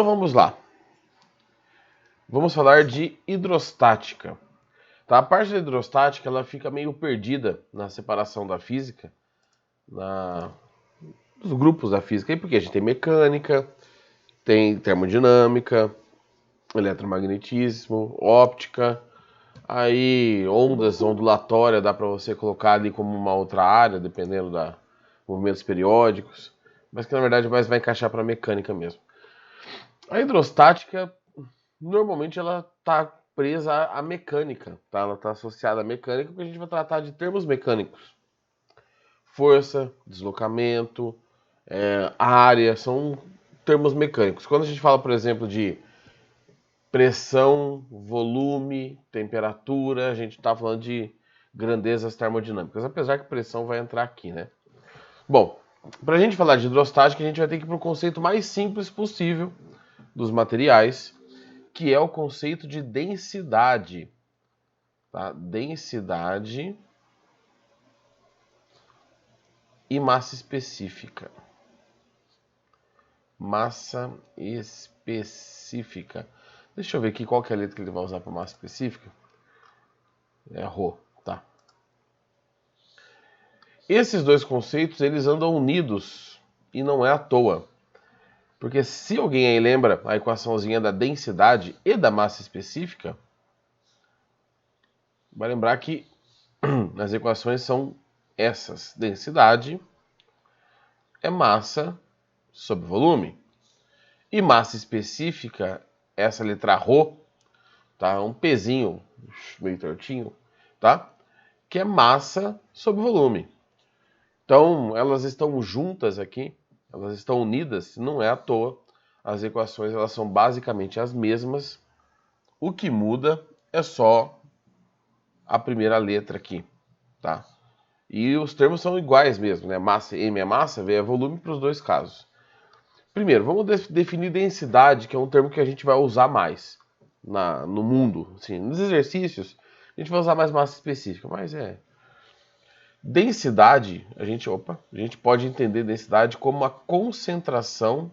Então vamos lá. Vamos falar de hidrostática. Tá? A parte da hidrostática ela fica meio perdida na separação da física, nos grupos da física, porque a gente tem mecânica, tem termodinâmica, eletromagnetismo, óptica, aí ondas ondulatórias dá para você colocar ali como uma outra área, dependendo dos movimentos periódicos, mas que na verdade mais vai encaixar para mecânica mesmo. A hidrostática, normalmente ela está presa à mecânica, tá? Ela está associada à mecânica, porque a gente vai tratar de termos mecânicos. Força, deslocamento, área, são termos mecânicos. Quando a gente fala, por exemplo, de pressão, volume, temperatura, a gente está falando de grandezas termodinâmicas, apesar que pressão vai entrar aqui, né? Bom, para a gente falar de hidrostática, a gente vai ter que ir para o conceito mais simples possível dos materiais, que é o conceito de densidade. Tá? Densidade e massa específica. Massa específica. Deixa eu ver aqui qual que é a letra que ele vai usar para massa específica. É Rho, tá? Esses dois conceitos, eles andam unidos e não é à toa. Porque se alguém aí lembra a equaçãozinha da densidade e da massa específica, vai lembrar que as equações são essas. Densidade é massa sobre volume. E massa específica, essa letra Rho, tá? Um pezinho meio tortinho, tá? Que é massa sobre volume. Então, elas estão juntas aqui, elas estão unidas, não é à toa. As equações elas são basicamente as mesmas. O que muda é só a primeira letra aqui, tá? E os termos são iguais mesmo, né? Massa, M é massa, V é volume para os dois casos. Primeiro, vamos definir densidade, que é um termo que a gente vai usar mais no mundo. Assim, nos exercícios, a gente vai usar mais massa específica, mas densidade, a gente pode entender densidade como a concentração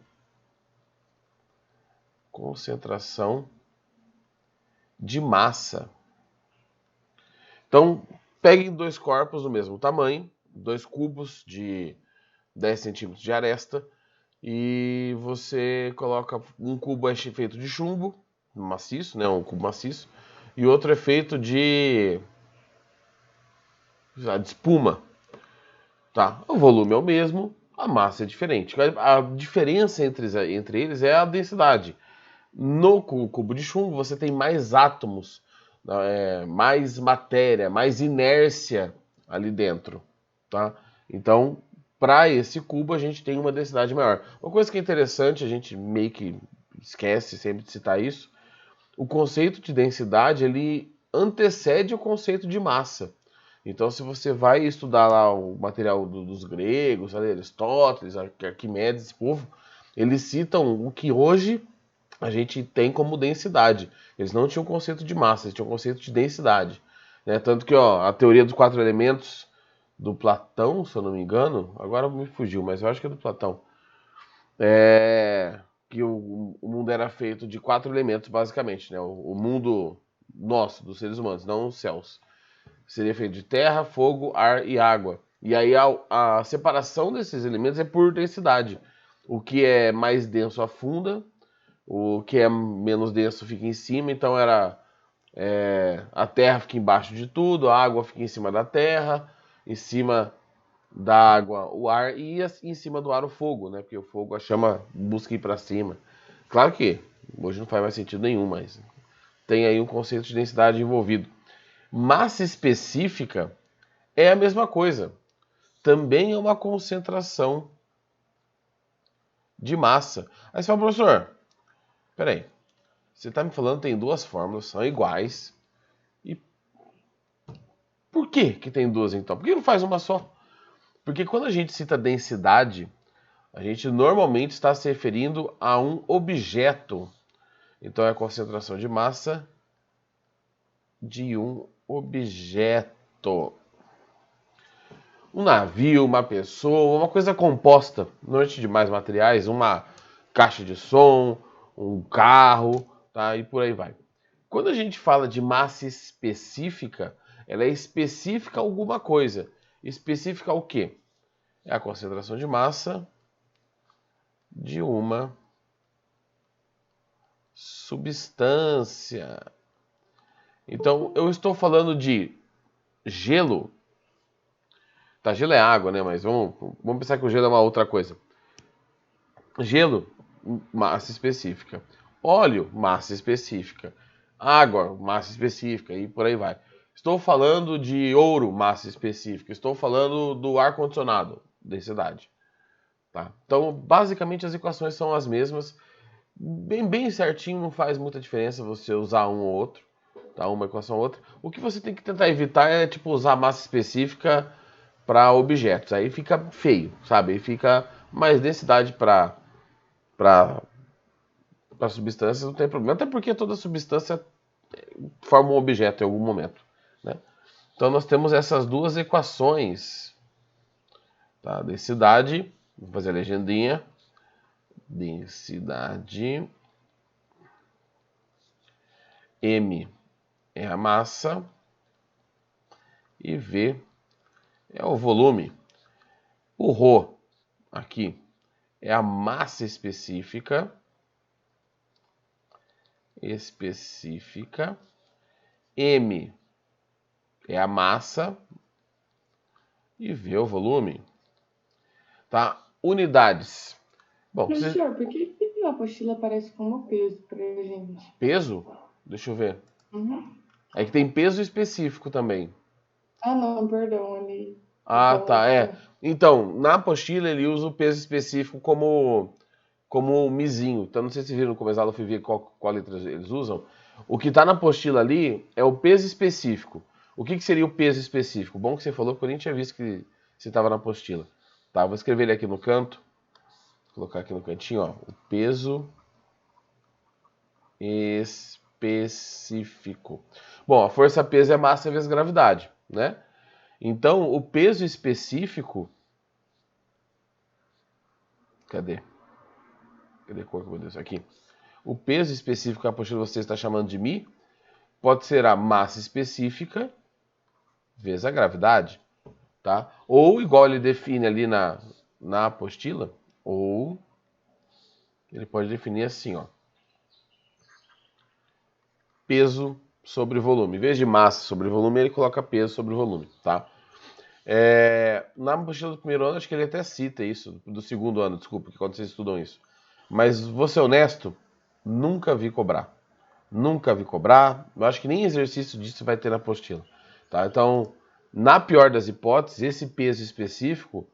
de massa. Então, peguem dois corpos do mesmo tamanho, dois cubos de 10 centímetros de aresta, e você coloca um cubo feito de chumbo maciço, né, um cubo maciço, e outro é feito de espuma. Tá? O volume é o mesmo, a massa é diferente. A diferença entre eles é a densidade. No cubo de chumbo você tem mais átomos, mais matéria, mais inércia ali dentro. Tá? Então, para esse cubo a gente tem uma densidade maior. Uma coisa que é interessante, a gente meio que esquece sempre de citar isso, o conceito de densidade ele antecede o conceito de massa. Então, se você vai estudar lá o material dos gregos, Aristóteles, Arquimedes, esse povo, eles citam o que hoje a gente tem como densidade. Eles não tinham conceito de massa, eles tinham conceito de densidade. Né? Tanto que a teoria dos 4 elementos do Platão, se eu não me engano, agora me fugiu, mas eu acho que é do Platão, que o mundo era feito de 4 elementos, basicamente. Né? O mundo nosso, dos seres humanos, não os céus. Seria feito de terra, fogo, ar e água. E aí a separação desses elementos é por densidade. O que é mais denso afunda, o que é menos denso fica em cima. Então a terra fica embaixo de tudo, a água fica em cima da terra, em cima da água o ar e em cima do ar o fogo, né? Porque o fogo, a chama busca ir para cima. Claro que hoje não faz mais sentido nenhum, mas tem aí um conceito de densidade envolvido. Massa específica é a mesma coisa. Também é uma concentração de massa. Aí você fala, professor, peraí, você está me falando que tem duas fórmulas, são iguais. E por que tem duas então? Por que não faz uma só? Porque quando a gente cita densidade, a gente normalmente está se referindo a um objeto. Então é a concentração de massa de um objeto. Um navio, uma pessoa, uma coisa composta, normalmente de mais materiais, uma caixa de som, um carro, tá? E por aí vai. Quando a gente fala de massa específica, ela é específica a alguma coisa. Específica ao quê? É a concentração de massa de uma substância. Então, eu estou falando de gelo. Tá, gelo é água, né? Mas vamos pensar que o gelo é uma outra coisa. Gelo, massa específica. Óleo, massa específica. Água, massa específica e por aí vai. Estou falando de ouro, massa específica. Estou falando do ar-condicionado, densidade. Tá? Então, basicamente, as equações são as mesmas. Bem certinho, não faz muita diferença você usar um ou outro. Tá? Uma equação ou outra. O que você tem que tentar evitar é tipo usar massa específica para objetos. Aí fica feio, sabe? Aí fica mais densidade para substâncias, não tem problema. Até porque toda substância forma um objeto em algum momento. Né? Então nós temos essas duas equações. Tá? Densidade, vou fazer a legendinha. Densidade M é a massa e V é o volume. O ρ aqui é a massa específica. M é a massa e V é o volume. Tá? Unidades. Bom, Professor, por que a apostila aparece como peso pra gente? peso? Deixa eu ver. Uhum. É que tem peso específico também. Ah, não, perdão, ele Ah, então tá, é. fica. Então, na apostila ele usa o peso específico como mizinho. Então, não sei se viram como eu fui ver qual letra eles usam. O que está na apostila ali é o peso específico. O que seria o peso específico? Bom que você falou, porque eu nem tinha visto que você estava na apostila. Tá, vou escrever ele aqui no canto. Vou colocar aqui no cantinho, ó. O peso específico. Bom, a força peso é massa vezes gravidade, né? Então, o peso específico. Cadê? Cadê a cor, meu Deus? Aqui. O peso específico que a apostila você está chamando de Mi pode ser a massa específica vezes a gravidade, tá? Ou igual ele define ali na apostila, ou ele pode definir assim, ó. Peso sobre volume. Em vez de massa sobre volume, ele coloca peso sobre volume, tá? Na apostila do primeiro ano, acho que ele até cita isso, do segundo ano, desculpa, que quando vocês estudam isso. Mas vou ser honesto, nunca vi cobrar. Nunca vi cobrar. Eu acho que nem exercício disso vai ter na apostila. Tá? Então, na pior das hipóteses, esse peso específico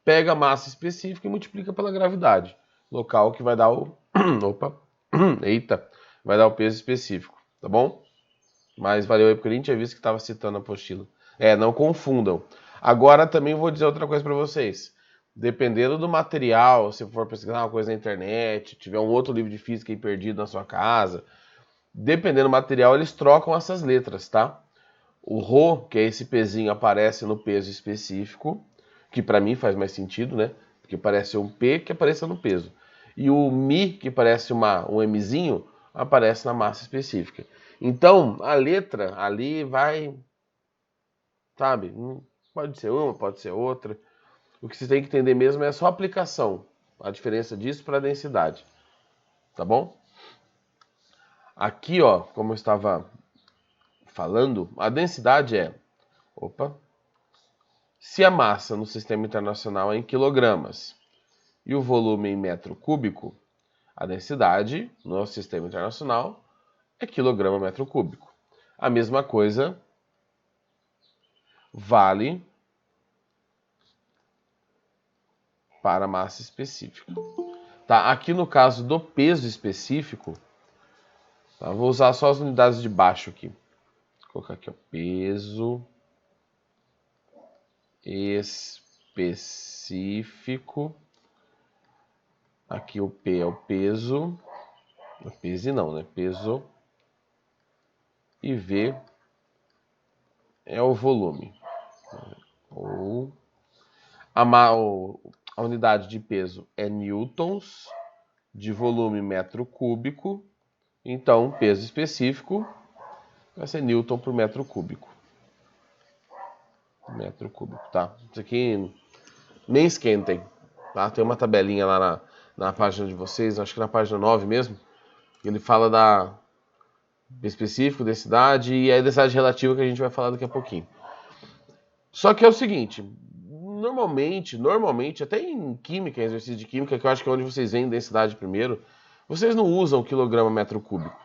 pega a massa específica e multiplica pela gravidade. Local que vai dar o. Opa! Eita! Vai dar o peso específico. Tá bom? Mas valeu aí porque eu nem tinha visto que estava citando a apostila. Não confundam. Agora também vou dizer outra coisa para vocês. Dependendo do material, se for pesquisar uma coisa na internet, tiver um outro livro de física aí perdido na sua casa, dependendo do material, eles trocam essas letras, tá? O Rho, que é esse pezinho, aparece no peso específico, que para mim faz mais sentido, né? Porque parece um P que apareça no peso. E o Mi, que parece um Mzinho, aparece na massa específica. Então, a letra ali vai, sabe? Pode ser uma, pode ser outra. O que você tem que entender mesmo é só a aplicação. A diferença disso para a densidade. Tá bom? Aqui, ó, como eu estava falando, a densidade é... Opa! Se a massa no sistema internacional é em quilogramas e o volume em metro cúbico, a densidade no sistema internacional é quilograma metro cúbico. A mesma coisa vale para a massa específica. Tá? Aqui no caso do peso específico, tá? Vou usar só as unidades de baixo aqui. Vou colocar aqui o peso específico. Aqui o P é o peso. Peso não, né? Peso. E V é o volume. A unidade de peso é newtons. de volume metro cúbico, então peso específico vai ser Newton por metro cúbico. Metro cúbico, tá? Isso aqui nem esquentem, tá? Tem uma tabelinha lá na página de vocês, acho que na página 9 mesmo, ele fala da específico, densidade e a densidade relativa que a gente vai falar daqui a pouquinho. Só que é o seguinte, normalmente, até em química, em exercício de química, que eu acho que é onde vocês veem densidade primeiro, vocês não usam quilograma metro cúbico.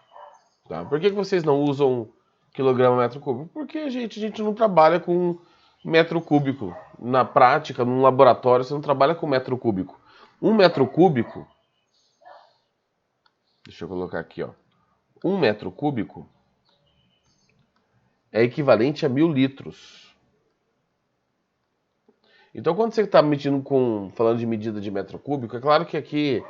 Tá? Por que vocês não usam quilograma metro cúbico? Porque a gente não trabalha com metro cúbico. Na prática, num laboratório, você não trabalha com metro cúbico. Um metro cúbico, deixa eu colocar aqui, ó. Um metro cúbico é equivalente a 1000 litros. Então, quando você está falando de medida de metro cúbico, é claro que aqui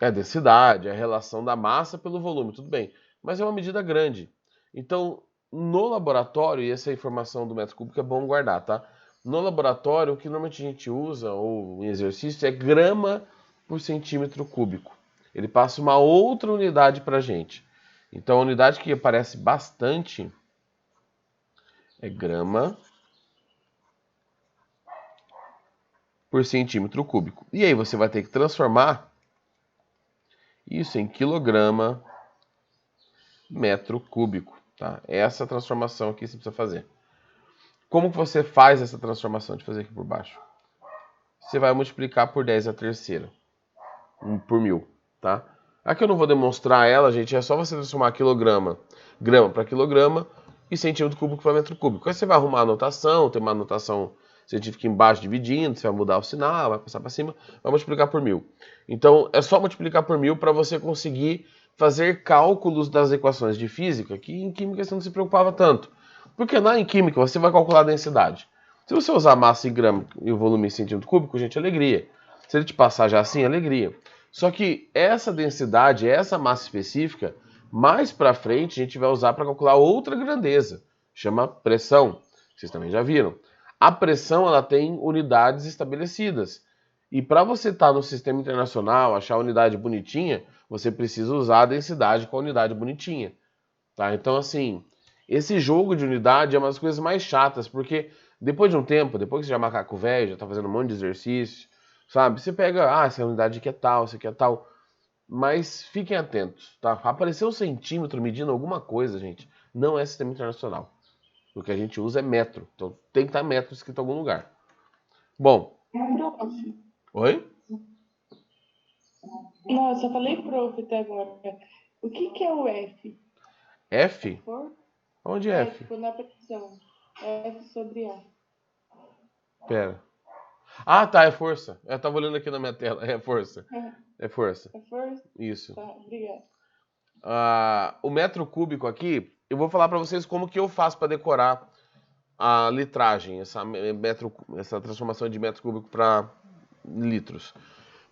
é a densidade, é a relação da massa pelo volume, tudo bem. Mas é uma medida grande. Então, no laboratório, e essa informação do metro cúbico é bom guardar, tá? No laboratório, o que normalmente a gente usa, ou em exercício, é grama por centímetro cúbico. Ele passa uma outra unidade para a gente. Então, a unidade que aparece bastante é grama por centímetro cúbico. E aí você vai ter que transformar isso em quilograma metro cúbico. Tá? Essa transformação aqui você precisa fazer. Como que você faz essa transformação de fazer aqui por baixo? Você vai multiplicar por 10 a terceira, por 1000, tá? Aqui eu não vou demonstrar ela, gente, é só você transformar grama para quilograma e centímetro cúbico para metro cúbico. Aí você vai arrumar a anotação, tem uma anotação científica embaixo dividindo, você vai mudar o sinal, vai passar para cima, vai multiplicar por 1000. Então é só multiplicar por 1000 para você conseguir fazer cálculos das equações de física, que em química você não se preocupava tanto. Porque lá em química você vai calcular a densidade. Se você usar massa em grama e o volume em centímetro cúbico, gente, alegria. Se ele te passar já assim, alegria. Só que essa densidade, essa massa específica, mais para frente a gente vai usar para calcular outra grandeza. Chama pressão. Vocês também já viram. A pressão ela tem unidades estabelecidas. E para você estar no sistema internacional, achar a unidade bonitinha, você precisa usar a densidade com a unidade bonitinha. Tá? Então, assim, esse jogo de unidade é uma das coisas mais chatas, porque depois de um tempo, depois que você já é macaco velho, já tá fazendo um monte de exercício, sabe? Você pega, essa unidade aqui é tal, essa aqui é tal. Mas fiquem atentos, tá? Apareceu um centímetro medindo alguma coisa, gente, não é sistema internacional. O que a gente usa é metro. Então tem que estar metro escrito em algum lugar. Bom. Prof. Oi? Não, eu só falei prof até agora. O que é o F? F? For? Onde é F? Tipo, na pressão. F sobre A. Pera. Ah, tá, é força. Eu tava olhando aqui na minha tela. É força. É força. É força? Isso. Tá, obrigada. O metro cúbico aqui, eu vou falar para vocês como que eu faço para decorar a litragem, essa transformação de metro cúbico para litros.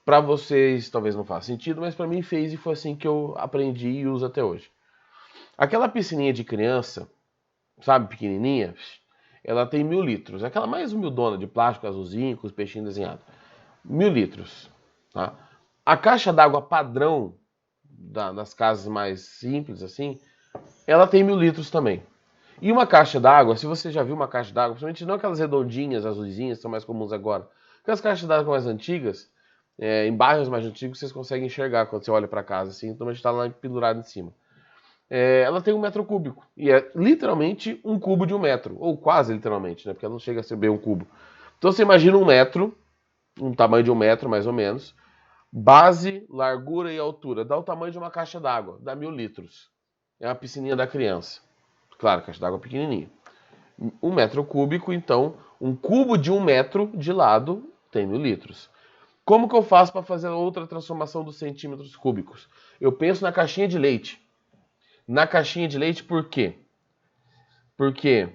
Para vocês talvez não faça sentido, mas para mim fez e foi assim que eu aprendi e uso até hoje. Aquela piscininha de criança, sabe, pequenininha, ela tem 1000 litros. Aquela mais humildona de plástico azulzinho com os peixinhos desenhados. 1000 litros. Tá? A caixa d'água padrão das casas mais simples, assim, ela tem 1000 litros também. E uma caixa d'água, se você já viu uma caixa d'água, principalmente não aquelas redondinhas, azulzinhas, que são mais comuns agora, aquelas caixas d'água mais antigas, em bairros mais antigos, vocês conseguem enxergar quando você olha para casa, assim, então a gente está lá pendurado em cima. Ela tem 1 metro cúbico, e é literalmente um cubo de 1 metro, ou quase literalmente, né, porque ela não chega a ser bem um cubo. Então você imagina 1 metro, um tamanho de 1 metro mais ou menos, base, largura e altura, dá o tamanho de uma caixa d'água, dá 1000 litros. É uma piscininha da criança. Claro, caixa d'água pequenininha. 1 metro cúbico, então, um cubo de 1 metro de lado tem 1000 litros. Como que eu faço para fazer outra transformação dos centímetros cúbicos? Eu penso na caixinha de leite. Na caixinha de leite, por quê? Porque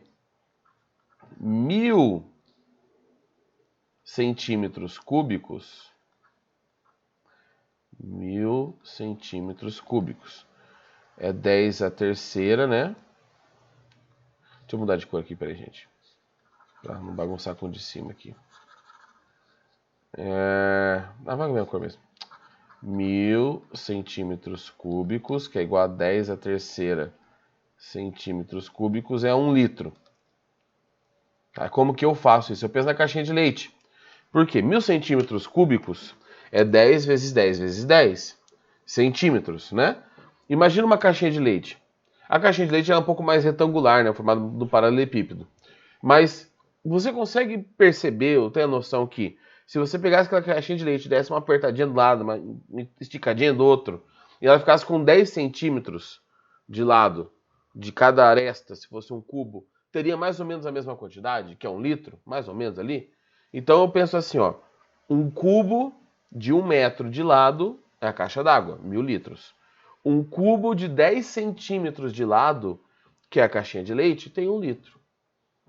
1000 centímetros cúbicos, 1000 centímetros cúbicos, é 10 a terceira, né? Deixa eu mudar de cor aqui, peraí, gente. Pra não bagunçar com o de cima aqui. Vai com a minha cor mesmo. 1000 centímetros cúbicos, que é igual a 10 à terceira centímetros cúbicos, é 1 litro. Tá? Como que eu faço isso? Eu penso na caixinha de leite. Por quê? 1000 centímetros cúbicos é 10 vezes 10 vezes 10 centímetros, né? Imagina uma caixinha de leite. A caixinha de leite é um pouco mais retangular, né? Formada do paralelepípedo. Mas você consegue perceber, ou tem a noção que se você pegasse aquela caixinha de leite e desse uma apertadinha do lado, uma esticadinha do outro, e ela ficasse com 10 centímetros de lado de cada aresta, se fosse um cubo, teria mais ou menos a mesma quantidade, que é 1 litro, mais ou menos ali? Então eu penso assim, ó, um cubo de 1 metro de lado é a caixa d'água, 1000 litros. Um cubo de 10 centímetros de lado, que é a caixinha de leite, tem 1 litro.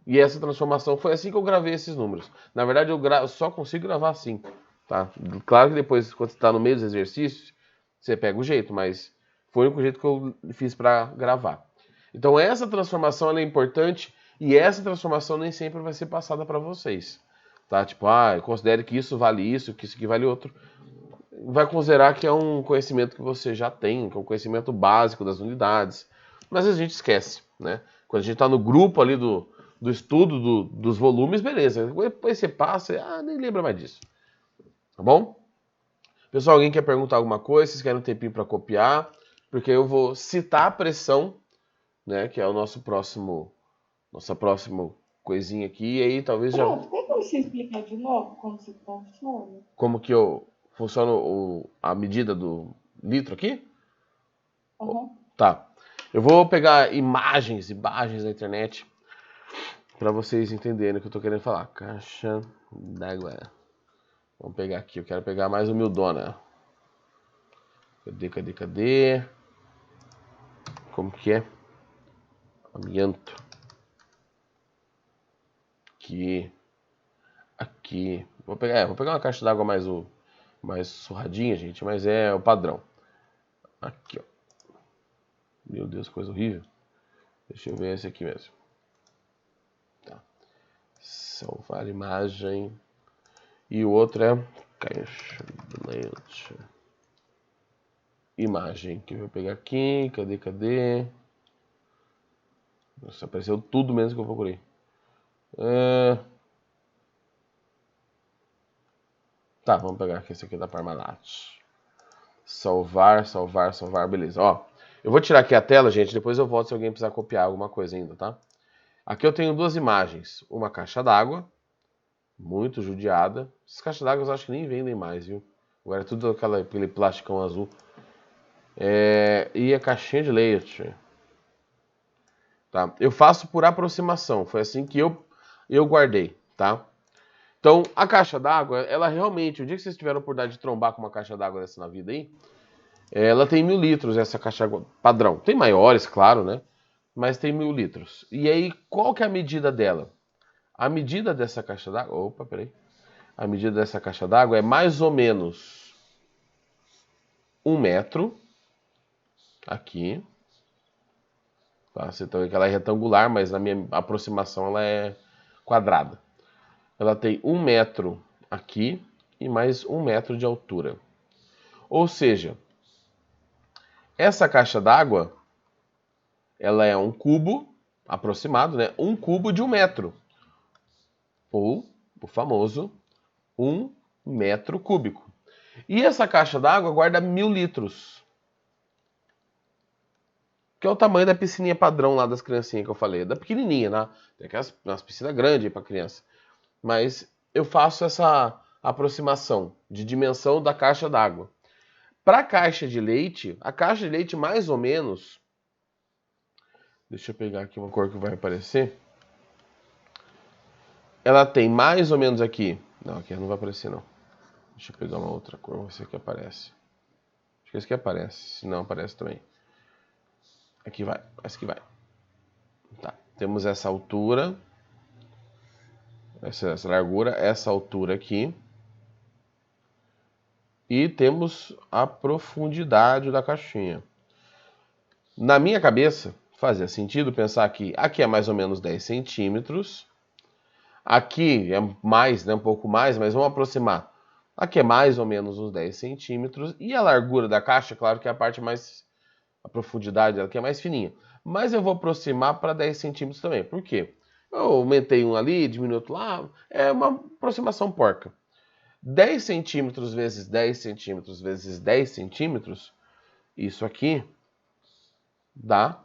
E essa transformação foi assim que eu gravei esses números. Na verdade, eu só consigo gravar assim. Tá? Claro que depois, quando você está no meio dos exercícios, você pega o jeito, mas foi o único jeito que eu fiz para gravar. Então essa transformação ela é importante e essa transformação nem sempre vai ser passada para vocês. Tá? Tipo, considere que isso vale isso, que isso aqui vale outro. Vai considerar que é um conhecimento que você já tem, que é um conhecimento básico das unidades. Mas a gente esquece, né? Quando a gente está no grupo ali do estudo dos volumes, beleza. Depois você passa, nem lembra mais disso. Tá bom? Pessoal, alguém quer perguntar alguma coisa? Vocês querem um tempinho para copiar? Porque eu vou citar a pressão, né? Que é o nossa próxima coisinha aqui. E aí talvez já... Pronto, tem como você explicar de novo como isso funciona? Como que funciona a medida do litro aqui? Uhum. Tá. Eu vou pegar imagens na internet para vocês entenderem o que eu tô querendo falar. Caixa d'água. Vamos pegar aqui. Eu quero pegar mais humildona. Cadê? Como que é? Amianto. Aqui. Vou pegar uma caixa d'água mais surradinha, gente, mas é o padrão. Aqui, ó. Meu Deus, coisa horrível. Deixa eu ver esse aqui mesmo. Tá. Salvar imagem. E o outro é caixa de leite. Imagem que eu vou pegar aqui. Cadê? Nossa, apareceu tudo mesmo que eu procurei. Tá, vamos pegar aqui esse aqui da Parmalat. Salvar, beleza. Ó, eu vou tirar aqui a tela, gente, depois eu volto se alguém precisar copiar alguma coisa ainda, tá? Aqui eu tenho duas imagens. Uma caixa d'água, muito judiada. Essas caixas d'água eu acho que nem vendem mais, viu? Agora é tudo aquele plasticão azul. E a caixinha de leite. Tá? Eu faço por aproximação, foi assim que eu guardei, tá? Então, a caixa d'água, ela realmente, o dia que vocês tiveram a oportunidade de trombar com uma caixa d'água dessa na vida aí, ela tem 1000 litros, essa caixa d'água padrão. Tem maiores, claro, né? Mas tem 1000 litros. E aí, qual que é a medida dela? A medida dessa caixa d'água... Opa, peraí. A medida dessa caixa d'água é mais ou menos 1 metro. Aqui. Tá? Você tá vendo que ela é retangular, mas na minha aproximação ela é quadrada. Ela tem 1 metro aqui e mais 1 metro de altura. Ou seja, essa caixa d'água, ela é um cubo aproximado, né? Um cubo de 1 metro. Ou o famoso 1 metro cúbico. E essa caixa d'água guarda 1000 litros. Que é o tamanho da piscininha padrão lá das criancinhas que eu falei. Da pequenininha, né? Tem aquelas piscinas grandes para criança. Mas eu faço essa aproximação de dimensão da caixa d'água. Para a caixa de leite mais ou menos... Deixa eu pegar aqui uma cor que vai aparecer. Ela tem mais ou menos aqui... Não, aqui não vai aparecer não. Deixa eu pegar uma outra cor, vamos ver se aqui aparece. Acho que esse aqui aparece, se não aparece também. Aqui vai, esse aqui vai. Tá, temos essa altura... Essa largura, essa altura aqui. E temos a profundidade da caixinha. Na minha cabeça, fazia sentido pensar que aqui é mais ou menos 10 centímetros. Aqui é mais, né, um pouco mais, mas vamos aproximar. Aqui é mais ou menos uns 10 centímetros. E a largura da caixa, claro que é a parte mais... A profundidade dela que é mais fininha. Mas eu vou aproximar para 10 centímetros também. Por quê? Eu aumentei um ali, diminui outro lá. É uma aproximação porca. 10 centímetros vezes 10 centímetros vezes 10 centímetros, isso aqui dá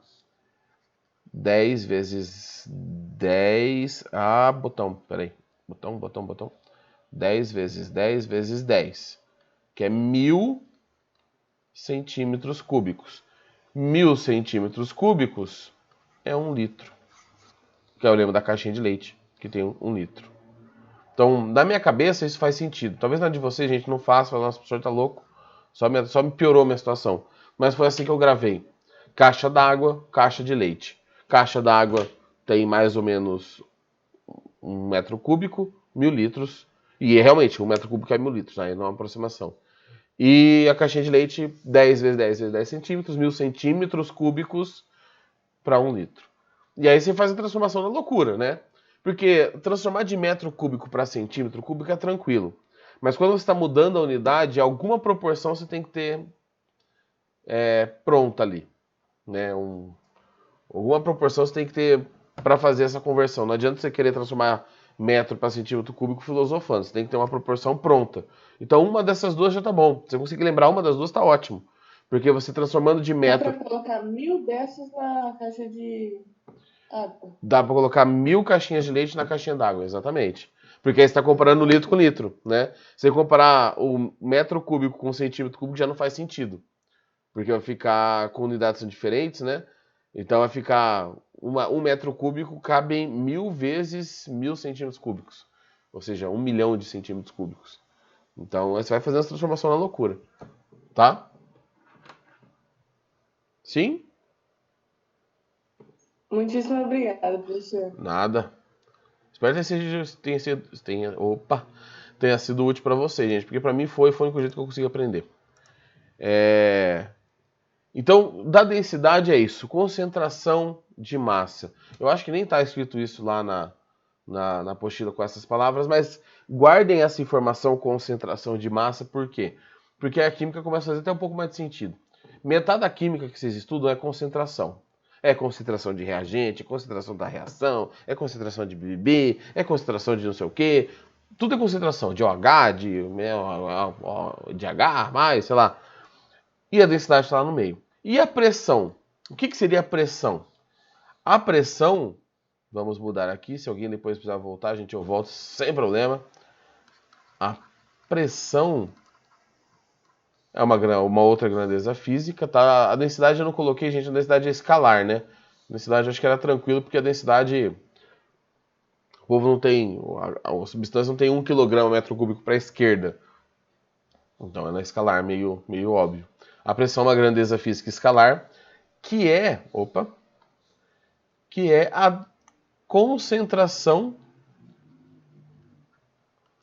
10 vezes 10... Ah, botão, peraí. Botão. 10 vezes 10 vezes 10, que é 1000 centímetros cúbicos. 1000 centímetros cúbicos é 1 litro, que é o lembro da caixinha de leite, que tem 1 litro. Então, na minha cabeça, isso faz sentido. Talvez na de vocês, gente, não faça, fala, nossa, o professor tá louco. Só me piorou a minha situação. Mas foi assim que eu gravei. Caixa d'água, caixa de leite. Caixa d'água tem mais ou menos 1 metro cúbico, 1000 litros. E realmente, 1 metro cúbico é 1000 litros, aí não é uma aproximação. E a caixinha de leite, 10 vezes 10 vezes 10 centímetros, 1000 centímetros cúbicos para 1 litro. E aí você faz a transformação na loucura, né? Porque transformar de metro cúbico para centímetro cúbico é tranquilo. Mas quando você está mudando a unidade, alguma proporção você tem que ter pronta ali. Né? Alguma proporção você tem que ter para fazer essa conversão. Não adianta você querer transformar metro para centímetro cúbico filosofando. Você tem que ter uma proporção pronta. Então uma dessas duas já está bom. Se você conseguir lembrar uma das duas, está ótimo. Porque você transformando de metro... Dá pra colocar 1000 dessas na caixa de água. Dá para colocar 1000 caixinhas de leite na caixinha d'água, exatamente. Porque aí você está comparando litro com litro, né? Se você comparar o metro cúbico com centímetro cúbico já não faz sentido. Porque vai ficar com unidades diferentes, né? Então vai ficar... 1 metro cúbico cabe em 1000 vezes 1000 centímetros cúbicos. Ou seja, 1 milhão de centímetros cúbicos. Então você vai fazer essa transformação na loucura. Tá? Sim? Muitíssimo obrigada, professor. Nada. Espero que tenha sido útil para você, gente. Porque para mim foi o único jeito que eu consegui aprender. Então, da densidade é isso. Concentração de massa. Eu acho que nem está escrito isso lá na apostila com essas palavras, mas guardem essa informação, concentração de massa, por quê? Porque a química começa a fazer até um pouco mais de sentido. Metade da química que vocês estudam é concentração. É concentração de reagente, é concentração da reação, é concentração de BBB, é concentração de não sei o quê. Tudo é concentração, de OH, de H, mais, sei lá. E a densidade está lá no meio. E a pressão? O que seria a pressão? A pressão, vamos mudar aqui, se alguém depois precisar voltar, gente, eu volto sem problema. A pressão é uma outra grandeza física, tá? A densidade eu não coloquei, gente, a densidade é escalar, né? A densidade eu acho que era tranquilo, porque a densidade... O povo não tem... A substância não tem 1 kg metro cúbico para a esquerda. Então é na escalar, meio óbvio. A pressão é uma grandeza física escalar, que é a concentração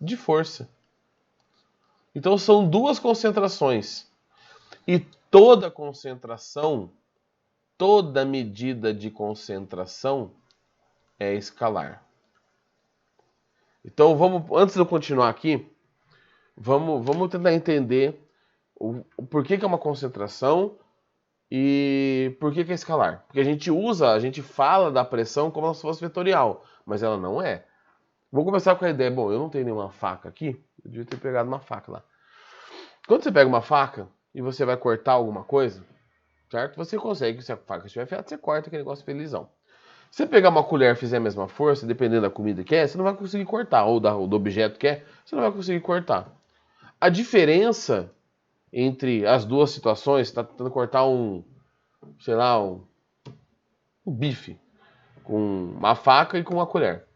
de força. Então são duas concentrações. E toda concentração, toda medida de concentração é escalar. Então antes de eu continuar aqui, vamos tentar entender o porquê que é uma concentração e por que é escalar. Porque a gente fala da pressão como se fosse vetorial, mas ela não é. Vou começar com a ideia, bom, eu não tenho nenhuma faca aqui, eu devia ter pegado uma faca lá. Quando você pega uma faca e você vai cortar alguma coisa, certo? Você consegue, se a faca estiver afiada, você corta aquele negócio felizão. Se você pegar uma colher e fizer a mesma força, dependendo da comida que é, você não vai conseguir cortar, ou do objeto que é, você não vai conseguir cortar. A diferença entre as duas situações, você está tentando cortar um bife com uma faca e com uma colher.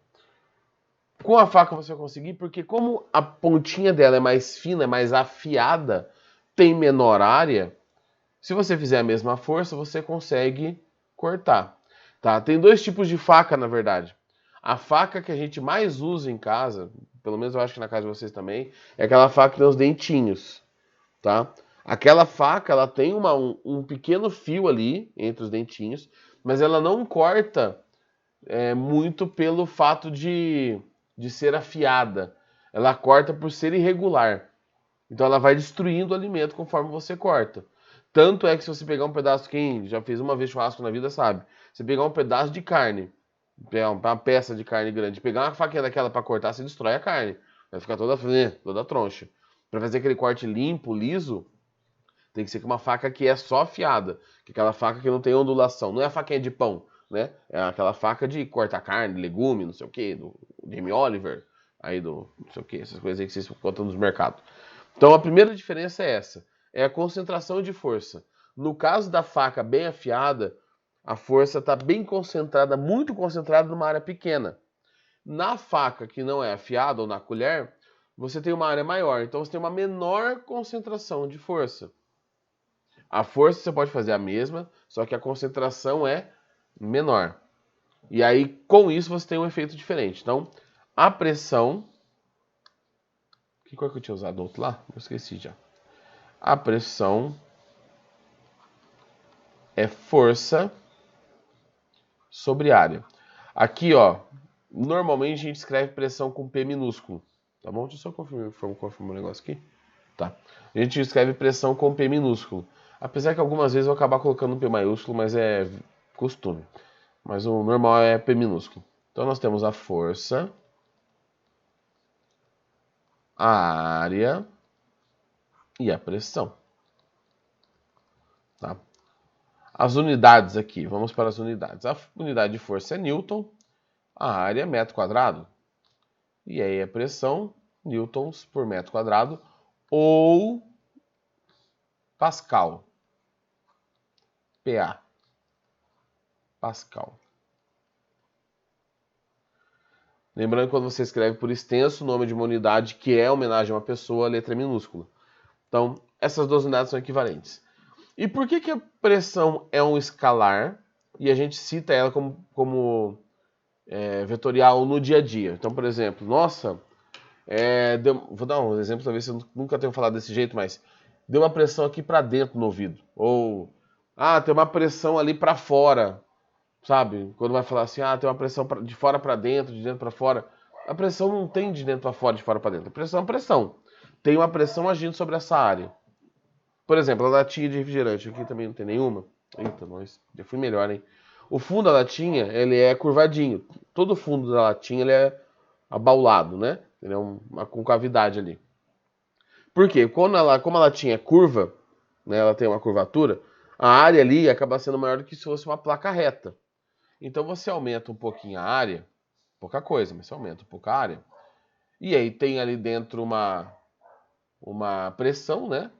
Com a faca você vai conseguir, porque como a pontinha dela é mais fina, é mais afiada, tem menor área, se você fizer a mesma força, você consegue cortar. Tá? Tem dois tipos de faca, na verdade. A faca que a gente mais usa em casa, pelo menos eu acho que na casa de vocês também, é aquela faca que tem os dentinhos. Tá? Aquela faca, ela tem um pequeno fio ali entre os dentinhos, mas ela não corta muito pelo fato de ser afiada. Ela corta por ser irregular. Então ela vai destruindo o alimento conforme você corta. Tanto é que se você pegar um pedaço, quem já fez uma vez churrasco na vida sabe, você pegar um pedaço de carne, pegar uma peça de carne grande, pegar uma faquinha daquela para cortar, você destrói a carne. Vai ficar toda troncha. Para fazer aquele corte limpo, liso, tem que ser com uma faca que é só afiada, que é aquela faca que não tem ondulação. Não é a faquinha de pão, né? É aquela faca de cortar carne, legume, não sei o que, do Jamie Oliver, aí do não sei o que, essas coisas aí que vocês encontram nos mercados. Então a primeira diferença é essa, é a concentração de força. No caso da faca bem afiada, a força está bem concentrada, muito concentrada numa área pequena. Na faca que não é afiada, ou na colher, você tem uma área maior, então você tem uma menor concentração de força. A força você pode fazer a mesma, só que a concentração é menor. E aí, com isso, você tem um efeito diferente. Então, a pressão... Que cor que eu tinha usado outro lá? Eu esqueci já. A pressão é força sobre área. Aqui, ó, normalmente a gente escreve pressão com P minúsculo. Tá bom? Deixa eu só confirmar um negócio aqui. Tá. A gente escreve pressão com P minúsculo. Apesar que algumas vezes eu vou acabar colocando um P maiúsculo, mas é costume. Mas o normal é P minúsculo. Então nós temos a força, a área e a pressão. Tá? As unidades aqui, vamos para as unidades. A unidade de força é Newton, a área é metro quadrado. E aí a pressão, newtons por metro quadrado, ou Pascal. PA. Pascal. Lembrando que quando você escreve por extenso o nome de uma unidade que é homenagem a uma pessoa, a letra é minúscula. Então, essas duas unidades são equivalentes. E por que a pressão é um escalar e a gente cita ela como vetorial no dia a dia? Então, por exemplo, nossa, vou dar um exemplo, talvez eu nunca tenha falado desse jeito, mas deu uma pressão aqui para dentro no ouvido. Ou, tem uma pressão ali para fora. Sabe? Quando vai falar assim, tem uma pressão de fora para dentro, de dentro para fora. A pressão não tem de dentro para fora, de fora para dentro. A pressão é pressão. Tem uma pressão agindo sobre essa área. Por exemplo, a latinha de refrigerante. Aqui também não tem nenhuma. Eita, nós. Já fui melhor, hein? O fundo da latinha, ele é curvadinho. Todo o fundo da latinha, ele é abaulado, né? Ele é uma concavidade ali. Por quê? Como a latinha é curva, né, ela tem uma curvatura, a área ali acaba sendo maior do que se fosse uma placa reta. Então você aumenta um pouquinho a área, pouca coisa, mas você aumenta um pouco a área. E aí tem ali dentro uma pressão, né?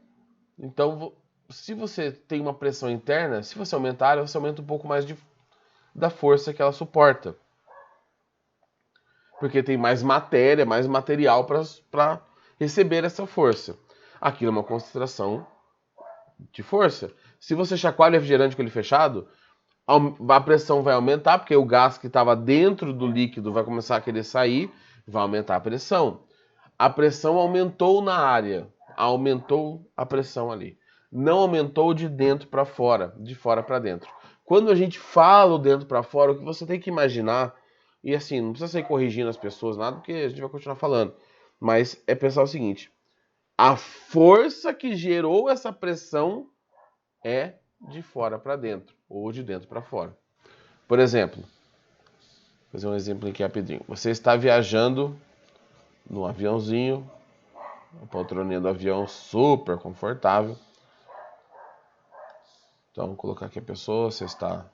Então, se você tem uma pressão interna, se você aumenta a área, você aumenta um pouco mais da força que ela suporta. Porque tem mais matéria, mais material para receber essa força. Aquilo é uma concentração de força. Se você chacoalha o refrigerante com ele fechado, a pressão vai aumentar, porque o gás que estava dentro do líquido vai começar a querer sair, vai aumentar a pressão. A pressão aumentou na área, aumentou a pressão ali. Não aumentou de dentro para fora, de fora para dentro. Quando a gente fala o dentro para fora, o que você tem que imaginar, e assim, não precisa sair corrigindo as pessoas, nada, porque a gente vai continuar falando, mas é pensar o seguinte, a força que gerou essa pressão é de fora para dentro, ou de dentro para fora. Por exemplo, vou fazer um exemplo aqui rapidinho. Você está viajando no aviãozinho, a poltroninha do avião super confortável. Então, vou colocar aqui a pessoa, você está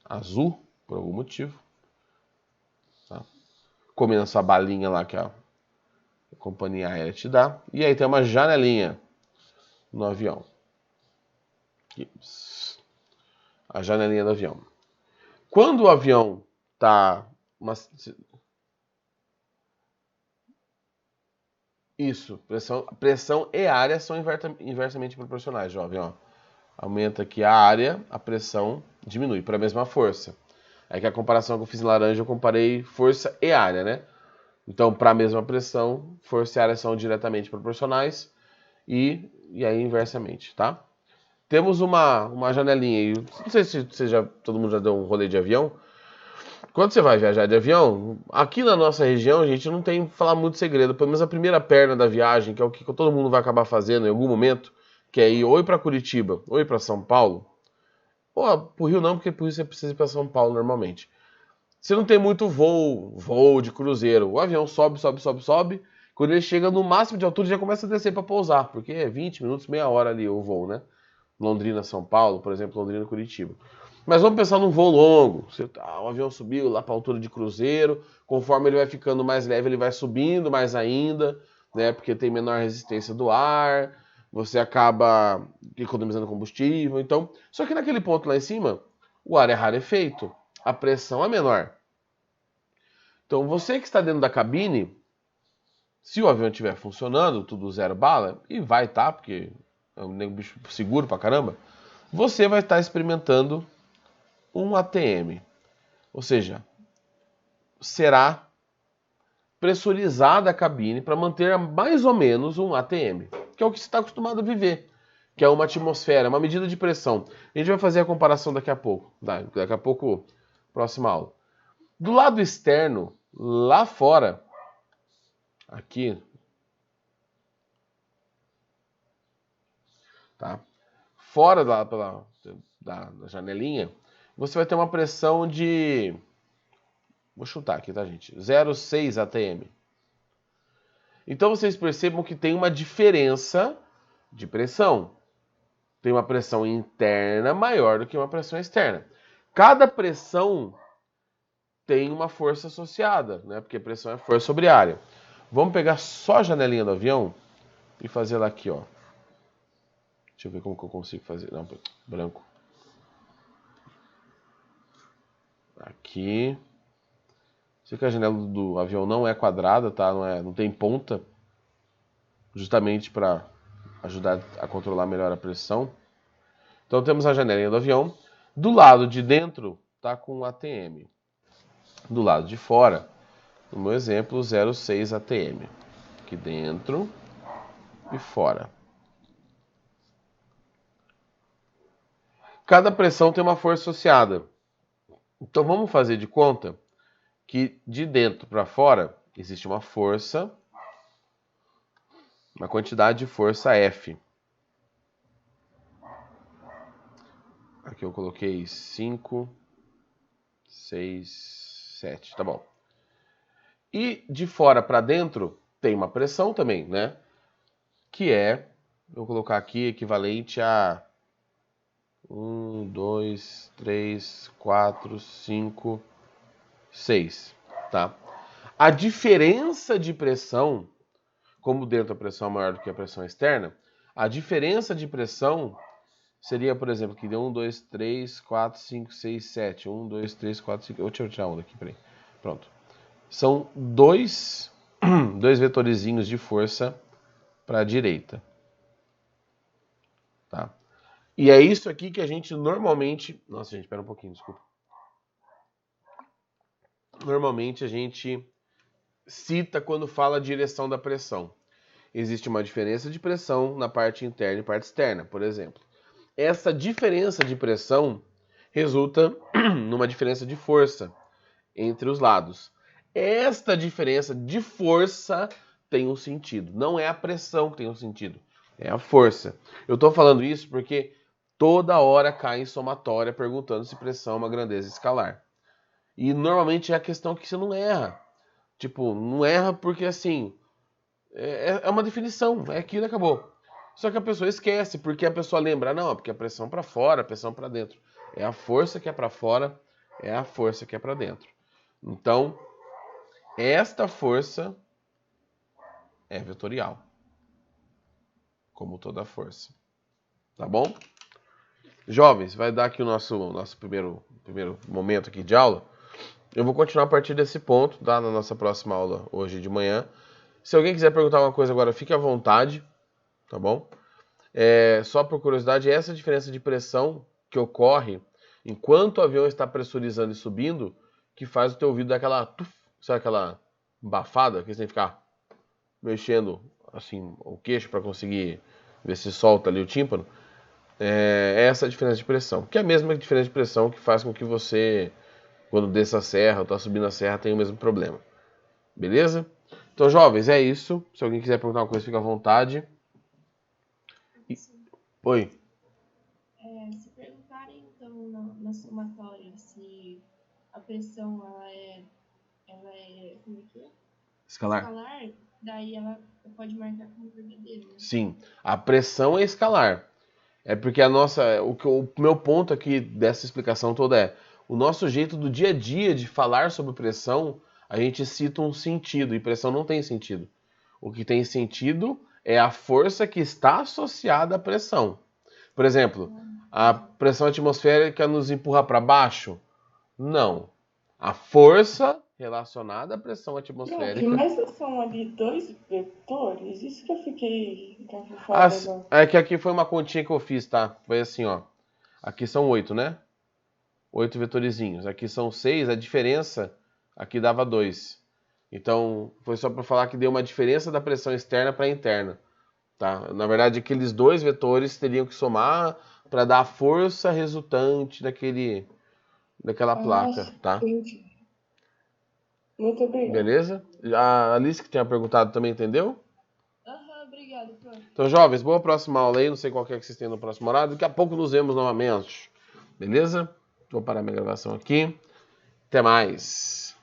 azul, por algum motivo. Tá? Comendo essa balinha lá que a companhia aérea te dá. E aí tem uma janelinha no avião. Aqui. A janelinha do avião. Quando o avião está... Isso, pressão e área são inversamente proporcionais, jovem. Ó. Aumenta aqui a área, a pressão diminui para a mesma força. É que a comparação que eu fiz em laranja, eu comparei força e área, né? Então, para a mesma pressão, força e área são diretamente proporcionais e aí inversamente, tá? Temos uma janelinha aí. Não sei se todo mundo já deu um rolê de avião, Quando você vai viajar de avião, aqui na nossa região a gente não tem que falar muito segredo. Pelo menos a primeira perna da viagem, que é o que todo mundo vai acabar fazendo em algum momento, que é ir ou para Curitiba ou ir para São Paulo. Ou para o Rio não, porque por Rio você precisa ir para São Paulo normalmente. Você não tem muito voo de cruzeiro. O avião sobe, sobe, sobe, sobe. Quando ele chega no máximo de altura, já começa a descer para pousar, porque é 20 minutos, meia hora ali o voo, né? Londrina, São Paulo, por exemplo, Londrina, Curitiba. Mas vamos pensar num voo longo. O avião subiu lá para a altura de cruzeiro, conforme ele vai ficando mais leve, ele vai subindo mais ainda, né? Porque tem menor resistência do ar, você acaba economizando combustível. Então, só que naquele ponto lá em cima, o ar é rarefeito, a pressão é menor. Então, você que está dentro da cabine, se o avião estiver funcionando, tudo zero bala, e vai estar, porque é um bicho seguro pra caramba, você vai estar experimentando um ATM. Ou seja, será pressurizada a cabine para manter mais ou menos um ATM, que é o que você está acostumado a viver, que é uma atmosfera, uma medida de pressão. A gente vai fazer a comparação daqui a pouco, daqui a pouco, próxima aula. Do lado externo, lá fora, aqui, tá? Fora da janelinha, você vai ter uma pressão de... Vou chutar aqui, tá, gente? 0,6 ATM. Então vocês percebam que tem uma diferença de pressão. Tem uma pressão interna maior do que uma pressão externa. Cada pressão tem uma força associada, né? Porque pressão é força sobre área. Vamos pegar só a janelinha do avião e fazer ela aqui, ó. Deixa eu ver como que eu consigo fazer. Não, branco. Aqui. Sei que a janela do avião não é quadrada, tá? Não tem ponta. Justamente para ajudar a controlar melhor a pressão. Então temos a janelinha do avião. Do lado de dentro tá com ATM. Do lado de fora, no meu exemplo, 0,6 ATM. Aqui dentro e fora. Cada pressão tem uma força associada. Então vamos fazer de conta que de dentro para fora existe uma força, uma quantidade de força F. Aqui eu coloquei 5, 6, 7, tá bom. E de fora para dentro tem uma pressão também, né? Que é, vou colocar aqui, equivalente a 1, 2, 3, 4, 5, 6, tá? A diferença de pressão, como dentro a pressão é maior do que a pressão externa, a diferença de pressão seria, por exemplo, que deu 1, 2, 3, 4, 5, 6, 7. 1, 2, 3, 4, 5... Deixa eu tirar um daqui, peraí. Pronto. São dois vetorizinhos de força para a direita. Tá? E é isso aqui que a gente normalmente... Nossa, gente, espera um pouquinho, desculpa. Normalmente a gente cita quando fala a direção da pressão. Existe uma diferença de pressão na parte interna e parte externa, por exemplo. Essa diferença de pressão resulta numa diferença de força entre os lados. Esta diferença de força tem um sentido. Não é a pressão que tem um sentido, é a força. Eu estou falando isso porque toda hora cai em somatória perguntando se pressão é uma grandeza escalar. E normalmente é a questão que você não erra. Tipo, não erra porque assim, é uma definição, é aquilo e acabou. Só que a pessoa esquece, porque a pessoa lembra, não, porque a pressão para fora, a pressão para dentro. É a força que é para fora, é a força que é para dentro. Então, esta força é vetorial, como toda força. Tá bom? Jovens, vai dar aqui o nosso primeiro momento aqui de aula. Eu vou continuar a partir desse ponto, tá? Na nossa próxima aula hoje de manhã. Se alguém quiser perguntar uma coisa agora, fique à vontade, tá bom? Só por curiosidade, essa diferença de pressão que ocorre enquanto o avião está pressurizando e subindo, que faz o teu ouvido dar aquela, sabe aquela abafada, que você tem que ficar mexendo assim o queixo para conseguir ver se solta ali o tímpano. Essa diferença de pressão, que é a mesma diferença de pressão que faz com que você Quando desço a serra, ou tá subindo a serra, tem o mesmo problema. Beleza? Então, jovens, é isso. Se alguém quiser perguntar uma coisa, fica à vontade. Oi. Se perguntarem, então, na somatória, se a pressão, ela é como é que é? Escalar. Daí ela pode marcar como verdadeiro, né? Sim, a pressão é escalar. É porque o meu ponto aqui dessa explicação toda é, o nosso jeito do dia a dia de falar sobre pressão, a gente cita um sentido, e pressão não tem sentido. O que tem sentido é a força que está associada à pressão. Por exemplo, a pressão atmosférica nos empurra para baixo? Não. A força relacionada à pressão atmosférica. Mas são ali 2 vetores? Isso que eu fiquei confusa. É que aqui foi uma continha que eu fiz, tá? Foi assim, ó. Aqui são 8, né? 8 vetorizinhos. Aqui são 6, a diferença aqui dava 2. Então, foi só para falar que deu uma diferença da pressão externa para interna. Tá? Na verdade, aqueles 2 vetores teriam que somar para dar a força resultante daquela placa, tá? Entendi. Muito obrigada. Beleza? A Alice que tinha perguntado também entendeu? Obrigado, prof. Então, jovens, boa próxima aula aí. Não sei qual que é que vocês têm no próximo horário. Daqui a pouco nos vemos novamente. Beleza? Vou parar minha gravação aqui. Até mais.